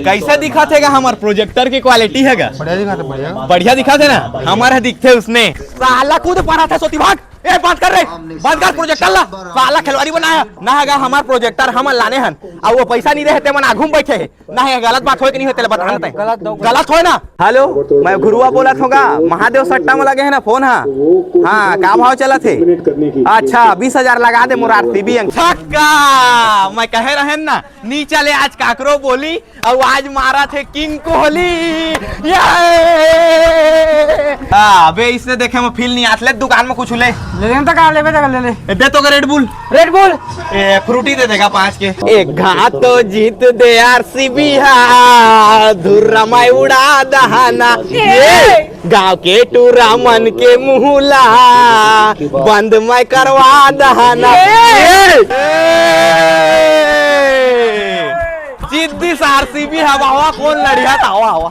कैसा दिखा थे हमार प्रोजेक्टर की क्वालिटी है बढ़िया दिखा थे ना हमारे दिखते उसने साला कूद पड़ा था सोती भाग ए बात कर रहे बात कर प्रोजेक्टर ला साला खिलवाड़ी बनाया ना है हमार प्रोजेक्टर हम लाने हन और वो पैसा नहीं रहते मन आघूम बैठे है ना है गलत बात हो कि नहीं होते बताते गलत हो ना। हेलो मैं गुरुआ बोला होगा महादेव सट्टा में लगे है ना फोन हाँ का भाव चला थे अच्छा 20,000 लगा दे मुरारती भी मैं कहे रहे ना नी चले आज काकरो बोली और आज मारा थे किंग कोहली अबे इसने देखे मैं फील नहीं आते दुकान में कुछ ले दे तो रेड बुल फ्रूटी दे देगा 5 के एक घात तो जीत दे आरसीबी धुर्रा मैं उड़ा दहाना गांव के टूरा मन के मुहला बंद मैं करवा दहाना जिद्दी आरसीबी हवा कौन लड़िया था हवा